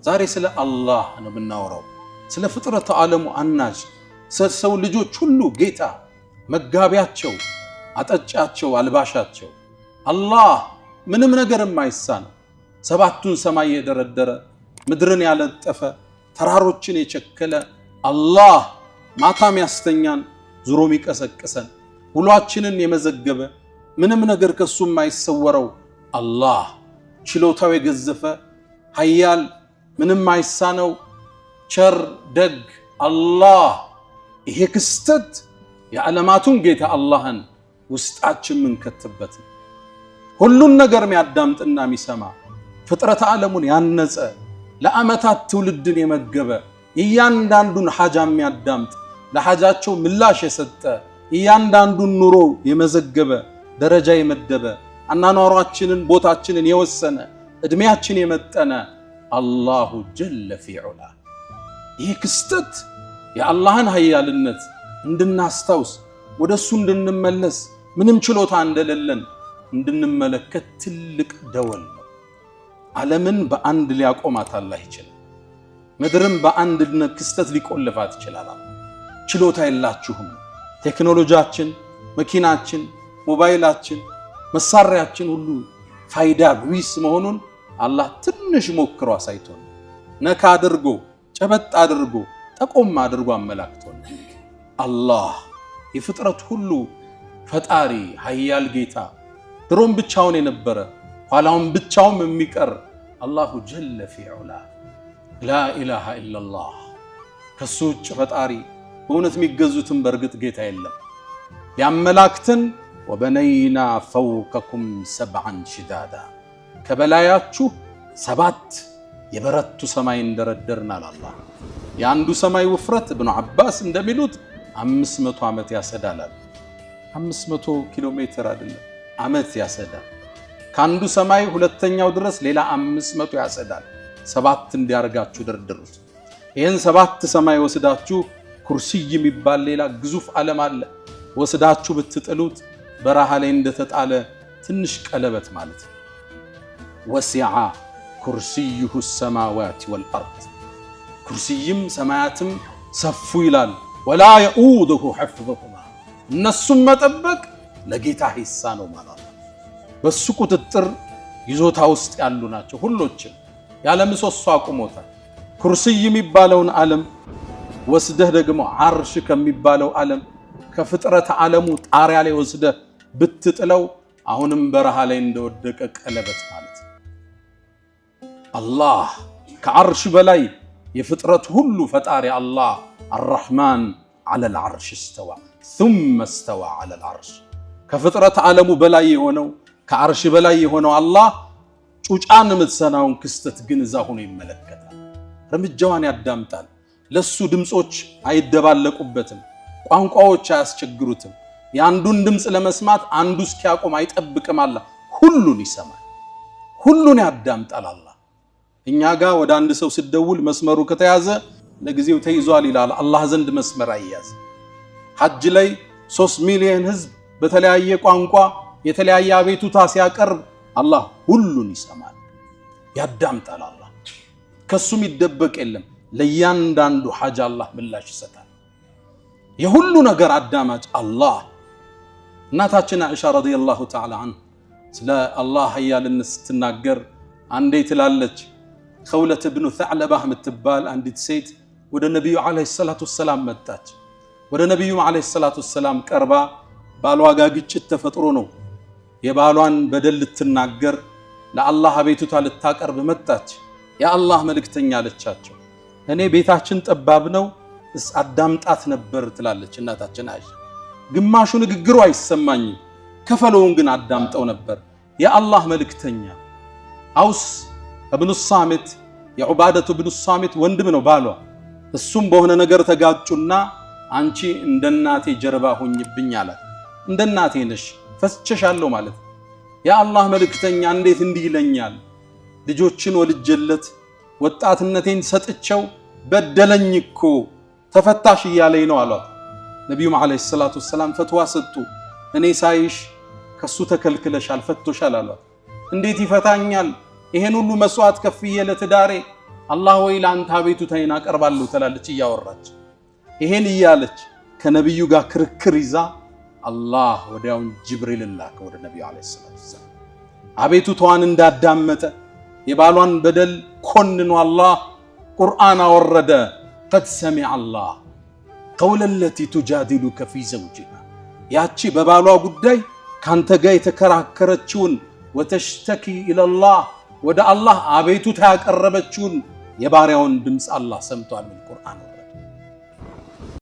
ዛሬ ስለ አላህ ነው የምናወራው። ስለ ፍጥረት ዓለሙ አናጅ ሰው ልጆች ሁሉ ጌታ መጋቢያቸው፣ አጠጫቸው፣ አልባሻቸው አላህ ምንም ነገር የማይሳን ሰባቱን ሰማይ የደረደረ ምድርን ያለጠፈ ተራሮችን የቸከለ አላህ ማታም ያስተኛን ዙሮም ይቀሰቅሰን ሁላችንን የመዘገበ ምንም ነገር ከሱ የማይሰወረው አላህ ችሎታው የገዘፈ ኃያል ምንም የማይሳነው ቸር ደግ አላህ ይሄ ክስተት የዓለማቱን ጌታ አላህን ውስጣችን ምንከትበት ሁሉን ነገር የሚያዳምጥና የሚሰማ ፍጥረት ዓለሙን ያነጸ ለዓመታት ትውልድን የመገበ እያንዳንዱን ሐጃ የሚያዳምጥ ለሐጃቸው ምላሽ የሰጠ እያንዳንዱን ኑሮ የመዘገበ ደረጃ የመደበ አናኗራችንን ቦታችንን የወሰነ እድሜያችን የመጠነ አላሁ ጀለ ፊዑላ ይህ ክስተት የአላህን ኃያልነት እንድናስታውስ ወደሱ እንድንመለስ ምንም ችሎታ እንደሌለን እንድንመለከት ትልቅ ደወል ነው። ዓለምን በአንድ ሊያቆማት አላህ ይችላል። ምድርን በአንድ ክስተት ሊቆልፋት ይችላል። ችሎታ የላችሁም። ቴክኖሎጂያችን፣ መኪናችን፣ ሞባይላችን፣ መሳሪያችን ሁሉ ፋይዳ ቢስ መሆኑን አላህ ትንሽ ሞክሮ አሳይቶን ነካ አድርጎ ጨበጥ አድርጎ ጠቆም አድርጎ አመላክቶን አላህ የፍጥረት ሁሉ ፈጣሪ ኃያል ጌታ ድሮም ብቻውን የነበረ ኋላውን ብቻውን የሚቀር አላሁ ጀለ ፊዑላ ላ ኢላሃ ኢላላህ ከሱ ውጭ ፈጣሪ በእውነት የሚገዙትን በርግጥ ጌታ የለም። ያመላክተን ወበነይና ፈውከኩም ሰብዓን ሽዳዳ ከበላያችሁ 7 የበረቱ ሰማይ እንደረደርናል። አላህ የአንዱ ሰማይ ውፍረት ኢብኑ አባስ እንደሚሉት 500 ዓመት ያሰዳላል። 500 ኪሎ ሜትር አይደለም ዓመት ያሰዳል። ከአንዱ ሰማይ ሁለተኛው ድረስ ሌላ 500 ያሰዳል። 7 እንዲያርጋችሁ ደርድሩት። ይህን 7 ሰማይ ወስዳችሁ ኩርሲይ የሚባል ሌላ ግዙፍ ዓለም አለ ወስዳችሁ ብትጥሉት በረሃ ላይ እንደተጣለ ትንሽ ቀለበት ማለት ነው። ወሲዓ ኩርሲይሁ ሰማዋት ወልአርድ ኩርሲይም ሰማያትም ሰፉ ይላል። ወላ የኡዱሁ ሕፍظሁማ እነሱም መጠበቅ ለጌታ ሂሳ ነው ማለት ነው። በሱ ቁጥጥር ይዞታ ውስጥ ያሉ ናቸው ሁሎችም። ያለ ምሰሶ አቁሞታል። ኩርሲይ የሚባለውን ዓለም ወስደህ ደግሞ ዓርሽ ከሚባለው ዓለም ከፍጥረት ዓለሙ ጣሪያ ላይ ወስደህ ብትጥለው አሁንም በረሃ ላይ እንደወደቀ ቀለበት ማለት ነው። አላህ ከዓርሽ በላይ የፍጥረት ሁሉ ፈጣሪ አላህ አርረሕማን ዐለል ዓርሽ እስተዋ ثم استوى على العرش ከፍጥረት ዓለሙ በላይ የሆነው ከዓርሽ በላይ የሆነው አላህ ጩጫን ምትሰናውን ክስተት ግን እዛ ሆኖ ይመለከታል። እርምጃዋን ያዳምጣል። ለሱ ድምጾች አይደባለቁበትም። ቋንቋዎች አያስቸግሩትም። የአንዱን ድምጽ ለመስማት አንዱ እስኪያቆም አይጠብቅም። አላህ ሁሉን ይሰማል፣ ሁሉን ያዳምጣል። አላህ እኛ ጋር ወደ አንድ ሰው ሲደውል መስመሩ ከተያዘ ለጊዜው ተይዟል ይላል። አላህ ዘንድ መስመር አይያዝ። ሐጅ ላይ 3 ሚሊዮን ህዝብ በተለያየ ቋንቋ የተለያየ አቤቱታ ሲያቀርብ አላህ ሁሉን ይሰማል፣ ያዳምጣል። አላህ ከሱም ይደበቅ የለም። ለእያንዳንዱ ሐጃ አላህ ምላሽ ይሰጣል። የሁሉ ነገር አዳማጭ አላህ። እናታችን አይሻ ረዲየላሁ ተዓላ ዐንሃ ስለ አላህ ኃያልነት ስትናገር አንዴ ትላለች ኸውለት ኢብኑ ተዕለባህ የምትባል አንዲት ሴት ወደ ነቢዩ ዓለይሂ ሰላቱ ወሰላም መጣች። ወደ ነቢዩ ዓለይሂ ሰላቱ ወሰላም ቀርባ ባሏ ጋር ግጭት ተፈጥሮ ነው የባሏን በደል ልትናገር ለአላህ አቤቱታ ልታቀርብ መጣች። የአላህ መልእክተኛ አለቻቸው እኔ ቤታችን ጠባብ ነው አዳምጣት ነበር ትላለች እናታችን አይሻ። ግማሹ ንግግሩ አይሰማኝም ከፈለውን ግን አዳምጠው ነበር። የአላህ መልእክተኛ አውስ ኢብኑ ሳሚት የዑባደቱ ኢብኑ ሳሚት ወንድም ነው ባሏ። እሱም በሆነ ነገር ተጋጩና አንቺ እንደናቴ ጀርባ ሆኝብኝ አላት። እንደናቴ ነሽ ፈስቸሻለሁ ማለት የአላህ መልእክተኛ እንዴት እንዲህ ይለኛል? ልጆችን ወልጀለት ወጣትነቴን ሰጥቸው በደለኝ እኮ ተፈታሽ እያለኝ ነው አሏት። ነቢዩም ዓለይሂ ሰላቱ ወሰላም ፈትዋ ሰጡ። እኔ ሳይሽ ከሱ ተከልክለሻል ፈቶሻል አሏት። እንዴት ይፈታኛል? ይሄን ሁሉ መስዋዕት ከፍዬ ለትዳሬ አላህ ወይ ላንተ አቤቱታዬን አቀርባለሁ ትላለች እያወራች። ይሄን እያለች ከነብዩ ጋር ክርክር ይዛ አላህ ወዲያውን ጅብሪል ላከ ወደ ነብዩ አለይሂ ሰላም። አቤቱታዋን እንዳዳመጠ የባሏን በደል ኮንኖ አላህ ቁርአን አወረደ። ቀድ ሰሚዐ አላህ ቀውለ ለቲ ቱጃዲሉከ ፊ ዘውጂሃ፣ ያቺ በባሏ ጉዳይ ካንተ ጋር የተከራከረችውን ወተሽተኪ ኢለላህ ወደ አላህ አቤቱታ ያቀረበችውን የባሪያውን ድምፅ አላህ ሰምቷል። ቁርአን